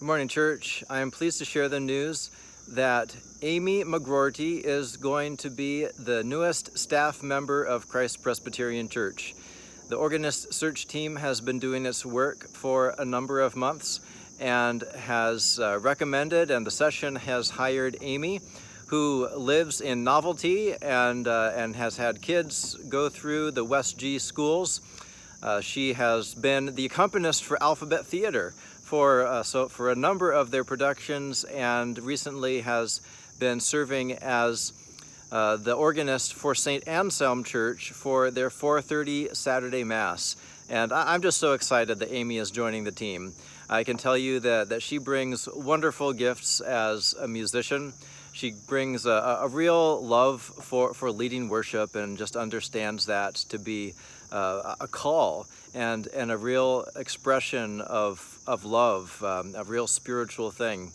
Good morning, church. I am pleased to share the news that Amy McGroarty is going to be the newest staff member of Christ Presbyterian Church. The organist search team has been doing its work for a number of months and has recommended, and the session has hired Amy, who lives in Novelty and has had kids go through the West G schools. She has been the accompanist for Alphabet Theater for a number of their productions, and recently has been serving as the organist for St. Anselm Church for their 4:30 Saturday Mass. And I'm just so excited that Amy is joining the team. I can tell you that she brings wonderful gifts as a musician. She brings a real love for leading worship, and just understands that to be a call and a real expression of love, a real spiritual thing.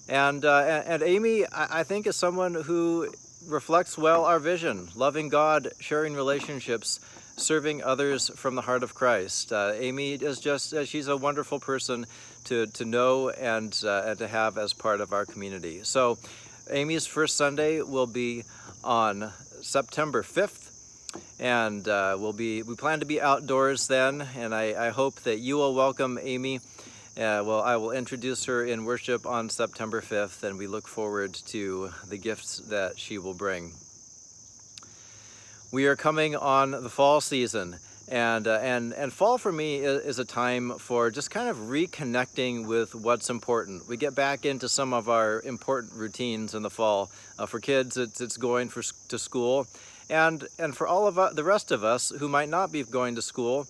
And Amy, I think, is someone who reflects well our vision: loving God, sharing relationships, serving others from the heart of Christ. Amy is she's a wonderful person to know and to have as part of our community. So Amy's first Sunday will be on September 5th. And we plan to be outdoors then, and I hope that you will welcome Amy. I will introduce her in worship on September 5th, and we look forward to the gifts that she will bring. We are coming on the fall season, and fall for me is a time for just kind of reconnecting with what's important. We get back into some of our important routines in the fall. For kids, it's going to school. And for all of the rest of us who might not be going to school,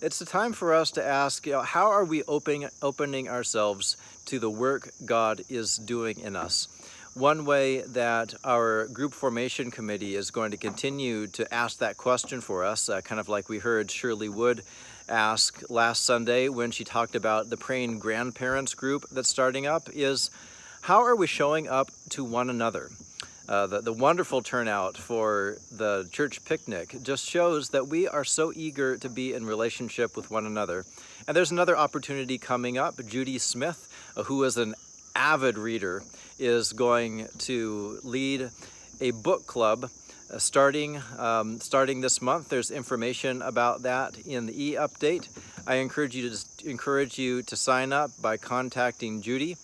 it's a time for us to ask, how are we opening ourselves to the work God is doing in us? One way that our group formation committee is going to continue to ask that question for us, kind of like we heard Shirley Wood ask last Sunday when she talked about the Praying Grandparents group that's starting up, is how are we showing up to one another? The wonderful turnout for the church picnic just shows that we are so eager to be in relationship with one another. And there's another opportunity coming up. Judy Smith, who is an avid reader, is going to lead a book club starting this month. There's information about that in the e-update. I encourage you to sign up by contacting Judy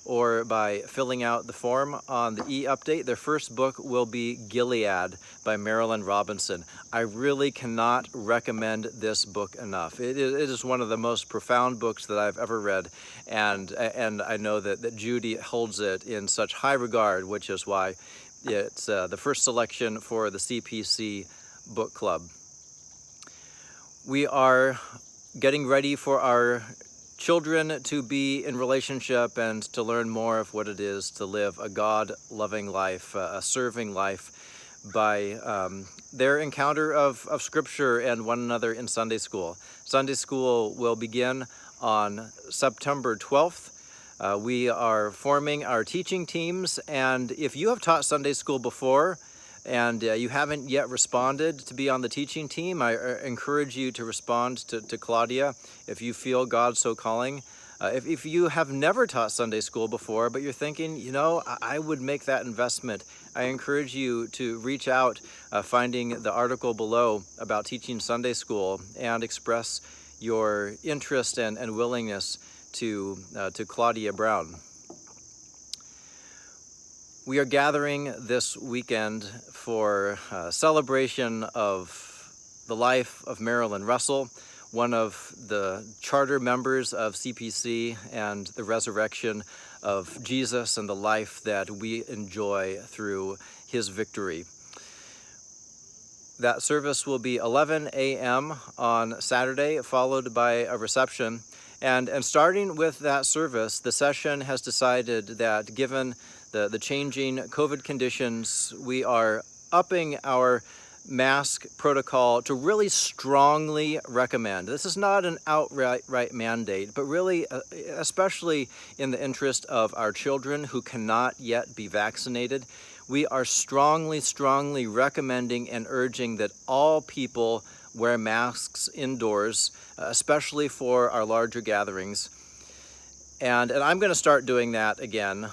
or by filling out the form on the e-update. Their first book will be Gilead by Marilynne Robinson. I really cannot recommend this book enough. It is one of the most profound books that I've ever read, and I know that Judy holds it in such high regard, which is why it's the first selection for the CPC book club. We are getting ready for our children to be in relationship and to learn more of what it is to live a God-loving life, a serving life, by their encounter of Scripture and one another in Sunday school. Sunday school will begin on September 12th. We are forming our teaching teams, and if you have taught Sunday school before and you haven't yet responded to be on the teaching team, I encourage you to respond to Claudia if you feel God so calling. If you have never taught Sunday school before, but you're thinking, I would make that investment, I encourage you to reach out, finding the article below about teaching Sunday school, and express your interest and willingness to Claudia Brown. We are gathering this weekend for a celebration of the life of Marilyn Russell, one of the charter members of CPC, and the resurrection of Jesus and the life that we enjoy through his victory. That service will be 11 a.m. on Saturday, followed by a reception. And starting with that service, the session has decided that given the changing COVID conditions, we are upping our mask protocol to really strongly recommend. This is not an outright mandate, but really, especially in the interest of our children who cannot yet be vaccinated, we are strongly recommending and urging that all people wear masks indoors, especially for our larger gatherings. And I'm going to start doing that again.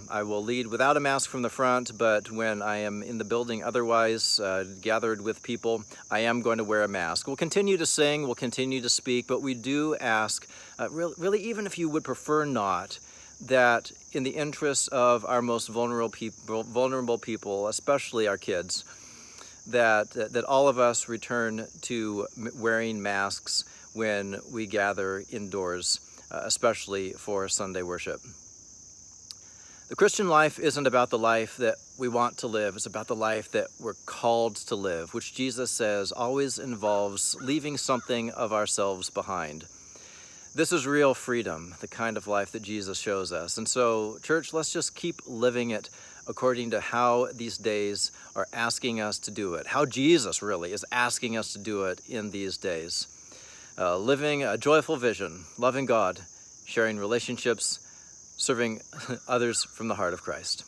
I will lead without a mask from the front, but when I am in the building otherwise gathered with people, I am going to wear a mask. We'll continue to sing, we'll continue to speak, but we do ask, really, even if you would prefer not, that in the interest of our most vulnerable people, especially our kids, that all of us return to wearing masks when we gather indoors, especially for Sunday worship. The Christian life isn't about the life that we want to live. It's about the life that we're called to live, which Jesus says always involves leaving something of ourselves behind. This is real freedom, the kind of life that Jesus shows us. And so, church, let's just keep living it according to how these days are asking us to do it, how Jesus really is asking us to do it in these days. Living a joyful vision, loving God, sharing relationships, serving others from the heart of Christ.